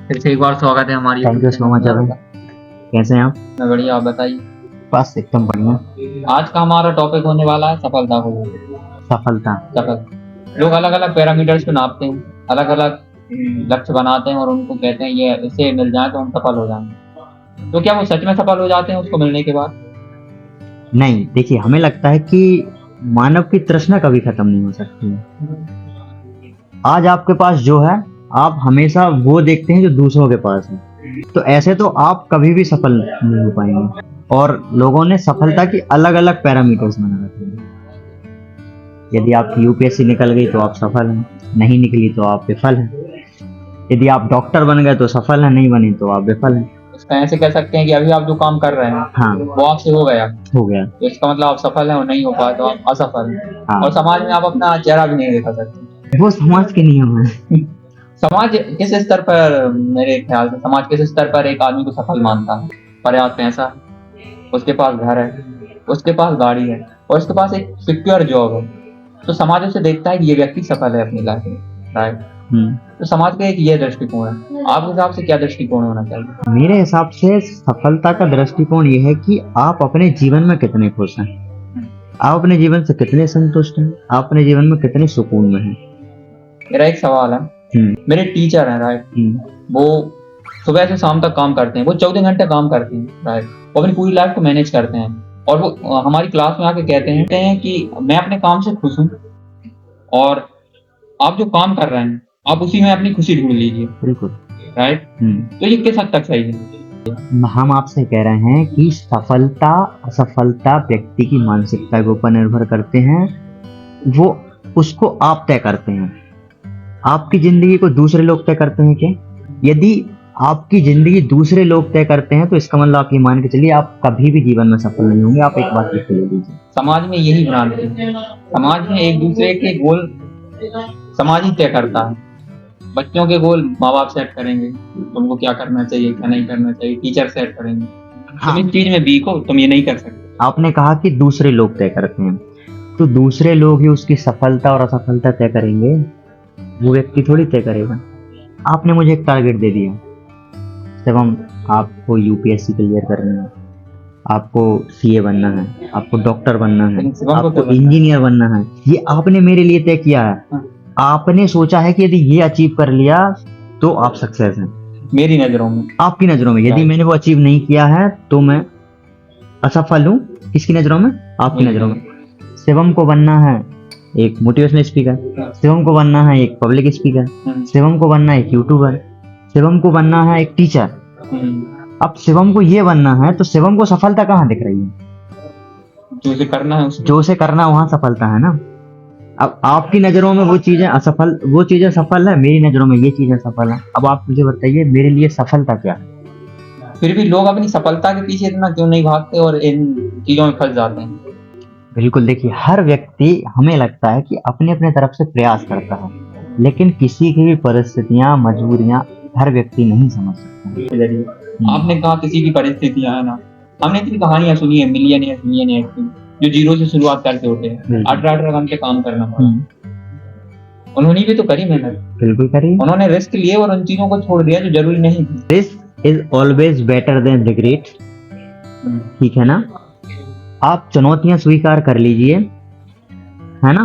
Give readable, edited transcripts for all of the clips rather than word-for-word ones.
फिर से एक बार स्वागत है हमारी। Thank you so much. अभी कैसे हैं आप? मैं बढ़िया, आप बताइए। बस एकदम बढ़िया। आज का हमारा टॉपिक होने वाला है सफलता को। सफलता। सफल लोग अलग अलग पैरामीटर्स को नापते हैं, अलग अलग लक्ष्य बनाते हैं और उनको कहते हैं ये इसे मिल जाए तो हम सफल हो जाएंगे। तो क्या वो सच में सफल हो जाते हैं उसको मिलने के बाद? नहीं, देखिए, हमें लगता है कि मानव की तृष्णा कभी खत्म नहीं हो सकती है। आज आपके पास जो है, आप हमेशा वो देखते हैं जो दूसरों के पास है, तो ऐसे तो आप कभी भी सफल नहीं हो पाएंगे। और लोगों ने सफलता की अलग अलग पैरामीटर्स बना रखे हैं। यदि आपकी यूपीएससी निकल गई तो आप सफल हैं, नहीं निकली तो आप विफल हैं। यदि आप डॉक्टर बन गए तो सफल हैं, नहीं बने तो आप विफल हैं। इसका ऐसे कह सकते हैं कि अभी आप जो काम कर रहे हैं हाँ, वो आपसे हो गया, तो इसका मतलब आप सफल हैं, और नहीं हो पाए तो आप असफल हैं। हाँ, और समाज में आप अपना चेहरा भी नहीं दिखा सकते। वो समाज के नियम है। समाज किस स्तर पर, मेरे ख्याल से समाज किस स्तर पर एक आदमी को सफल मानता है? पर्याप्त पैसा, उसके पास घर है, उसके पास गाड़ी है और उसके पास एक सिक्योर जॉब है, तो समाज उसे देखता है कि ये व्यक्ति सफल है अपनी लाइफ में, राइट? तो समाज का एक ये दृष्टिकोण है। आपके हिसाब से क्या दृष्टिकोण होना चाहिए? मेरे हिसाब से सफलता का दृष्टिकोण ये है कि आप अपने जीवन में कितने खुश हैं, आप अपने जीवन से कितने संतुष्ट हैं, आप अपने जीवन में कितने सुकून में हैं। मेरा एक सवाल है। मेरे टीचर हैं, राइट? वो सुबह से शाम तक काम करते हैं, वो 14 घंटे काम करते हैं, राइट? वो अपनी पूरी लाइफ को मैनेज करते हैं और वो हमारी क्लास में आके कहते हैं कि मैं अपने काम से खुश हूँ और आप जो काम कर रहे हैं आप उसी में अपनी खुशी ढूंढ लीजिए। बिल्कुल, राइट? तो ये किस हद तक सही है? हम आपसे कह रहे हैं कि सफलता असफलता व्यक्ति की मानसिकता के ऊपर निर्भर करते हैं। वो उसको आप तय करते हैं। आपकी जिंदगी को दूसरे लोग तय करते हैं क्या? यदि आपकी जिंदगी दूसरे लोग तय करते हैं तो इसका मतलब आप ये मान के चलिए आप कभी भी जीवन में सफल नहीं होंगे। आप एक बात लिख के ले लीजिए। समाज में यही भ्रांति है। समाज में एक दूसरे के गोल समाज ही तय करता है। बच्चों के गोल माँ बाप सेट करेंगे, तुमको क्या करना चाहिए क्या नहीं करना चाहिए, टीचर सेट करेंगे। तुम इस चीज में वीक हो, तुम ये नहीं कर सकते। आपने कहा कि दूसरे लोग तय करते हैं, तो दूसरे लोग ही उसकी सफलता और असफलता तय करेंगे, वो व्यक्ति थोड़ी तय करेगा। आपने मुझे एक टारगेट दे दिया, जब हम आपको यूपीएससी क्लियर करना है, आपको सीए बनना है, आपको डॉक्टर बनना है, आपको इंजीनियर बनना है, ये आपने मेरे लिए तय किया है। आपने सोचा है कि यदि ये अचीव कर लिया तो आप सक्सेस हैं मेरी नजरों में, आपकी नजरों में। यदि मैंने वो अचीव नहीं किया है तो मैं असफल हूँ। किसकी नजरों में? आपकी नजरों में। शिवम को बनना है एक मोटिवेशनल स्पीकर, शिवम को बनना है एक पब्लिक स्पीकर, शिवम को बनना है एक यूट्यूबर, शिवम को बनना है एक टीचर। अब शिवम को ये बनना है तो शिवम को सफलता कहाँ दिख रही है? जो उसे करना है, जो उसे करना है वहां सफलता है ना। अब आपकी नजरों में वो चीजें असफल, वो चीजें सफल है, मेरी नजरों में ये चीजें सफल है। अब आप मुझे बताइए मेरे लिए सफलता क्या है? फिर भी लोग अपनी सफलता के पीछे इतना क्यों नहीं भागते और इन चीजों में फंस जाते हैं? बिल्कुल, देखिए, हर व्यक्ति, हमें लगता है कि अपने अपने तरफ से प्रयास करता है, लेकिन किसी की भी परिस्थितियां, मजबूरियां हर व्यक्ति नहीं समझ सकता। आपने कहा किसी की परिस्थितियां है ना, हमने इतनी कहानियां सुनी है मिलियनियर की, जो जीरो से शुरुआत करके उठे हैं, 18 घंटे काम करना पड़ा। उन्होंने भी तो करी मेहनत, बिल्कुल करी। उन्होंने रिस्क लिए और उन चीजों को छोड़ दिया जो जरूरी नहीं थी। Risk is always better than regret. ठीक है ना? आप चुनौतियां स्वीकार कर लीजिए, है ना,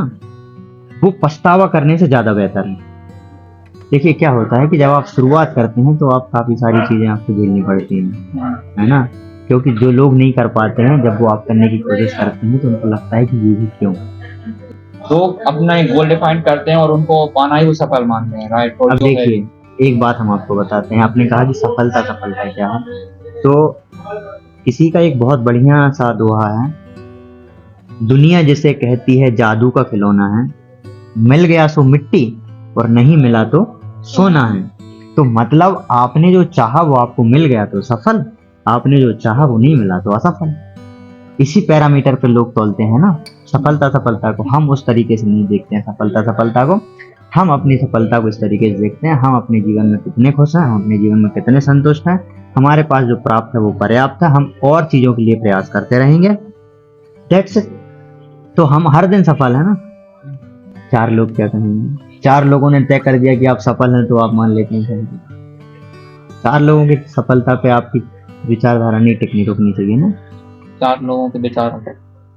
वो पछतावा करने से ज्यादा बेहतर है। देखिए क्या होता है कि जब आप शुरुआत करते हैं तो आप काफी सारी चीजें आपको झेलनी पड़ती हैं, है ना, क्योंकि जो लोग नहीं कर पाते हैं, जब वो आप करने की कोशिश करते हैं तो उनको लगता है कि ये भी क्यों। लोग अपना एक गोल डिफाइन करते हैं और उनको पाना ही वो सफल मानते हैं, राइट? अब देखिए, एक बात हम आपको बताते हैं। आपने कहा कि सफलता क्या है, तो किसी का एक बहुत बढ़िया सा दोहा है, दुनिया जिसे कहती है जादू का खिलौना है, मिल गया सो मिट्टी और नहीं मिला तो सोना है। तो मतलब आपने जो चाहा वो आपको मिल गया तो सफल, आपने जो चाहा वो नहीं मिला तो असफल। इसी पैरामीटर पे लोग तोलते हैं ना सफलता को। हम उस तरीके से नहीं देखते हैं सफलता को। हम अपनी सफलता को इस तरीके से देखते हैं, हम अपने जीवन में कितने खुश हैं, हम अपने जीवन में कितने संतुष्ट हैं, हमारे पास जो प्राप्त है वो पर्याप्त है, हम और चीजों के लिए प्रयास करते रहेंगे। That's it. तो हम हर दिन सफल है ना। 4 लोग क्या कहेंगे? 4 लोगों ने तय कर दिया कि आप सफल हैं तो आप मान लेते हैं। 4 लोगों की सफलता पे आपकी विचारधारा नहीं टिकनी रुकनी चाहिए ना। 4 लोगों के विचारों पर।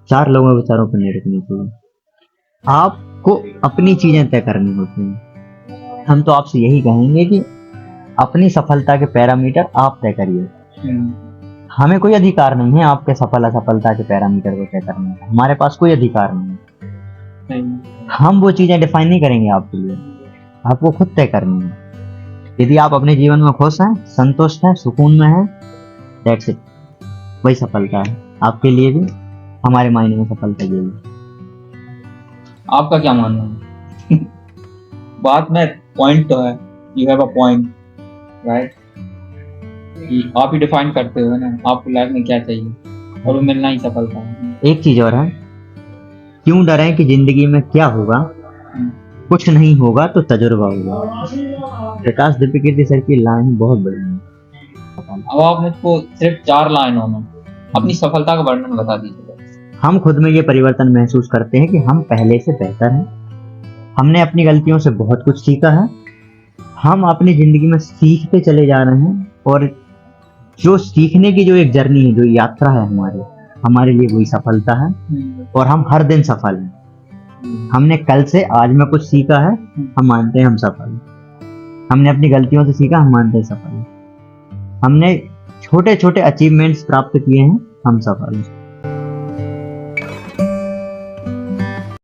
4 लोगों के विचारों पर नहीं रुकनी चाहिए। आपको अपनी चीजें तय करनी होती हैं। हम तो आपसे यही कहेंगे कि अपनी सफलता के पैरामीटर आप तय करिए। हमें कोई अधिकार नहीं है आपके सफल असफलता के पैरामीटर को तय करने का। हमारे पास कोई अधिकार नहीं है। हम वो चीजें डिफाइन नहीं करेंगे आपके लिए, आपको खुद तय करनी है। यदि आप अपने जीवन में खुश हैं, संतुष्ट हैं, सुकून में हैं, दैट्स इट, वही सफलता है आपके लिए भी, हमारे मायने में सफलता ये है। आपका क्या मानना है? बात में पॉइंट तो है, you have a point, right? आप ही डिफाइन करते हो ना आपको लाइफ में क्या चाहिए, और वो मिलना ही सफलता है। एक चीज और है, क्यों डरें कि जिंदगी में क्या होगा, कुछ नहीं होगा तो तजुर्बा होगा। प्रकाश दीपकीर्ति सर की लाइन बहुत बड़ी है। अब आप मुझको सिर्फ 4 लाइनों में अपनी सफलता का वर्णन बता दीजिए। हम खुद में ये परिवर्तन महसूस करते हैं कि हम पहले से बेहतर हैं। हमने अपनी गलतियों से बहुत कुछ सीखा है। हम अपनी जिंदगी में सीखते चले जा रहे हैं, और जो सीखने की जो एक जर्नी है, जो यात्रा है हमारे लिए वही सफलता है। और हम हर दिन सफल हैं। हमने कल से आज में कुछ सीखा है, हम मानते हैं हम सफल हैं। हमने अपनी गलतियों से सीखा, हम मानते हैं सफल हैं। हमने छोटे छोटे अचीवमेंट्स प्राप्त किए हैं, हम सफल हैं।